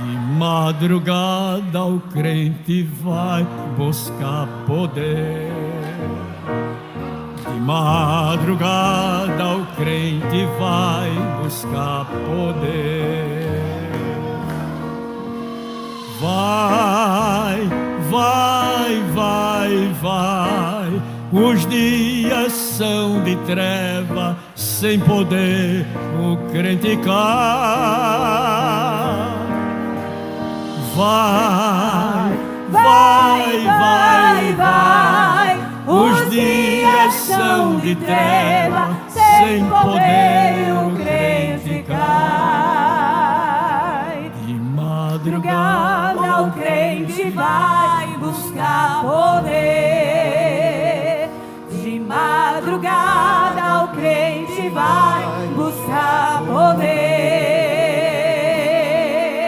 De madrugada o crente vai buscar poder. De madrugada o crente vai buscar poder. Vai, vai, vai, vai. Os dias são de treva, sem poder o crente cai. Vai, vai, vai, vai. Os dias são de treva, sem poder o crente cai. De madrugada o crente vai buscar poder.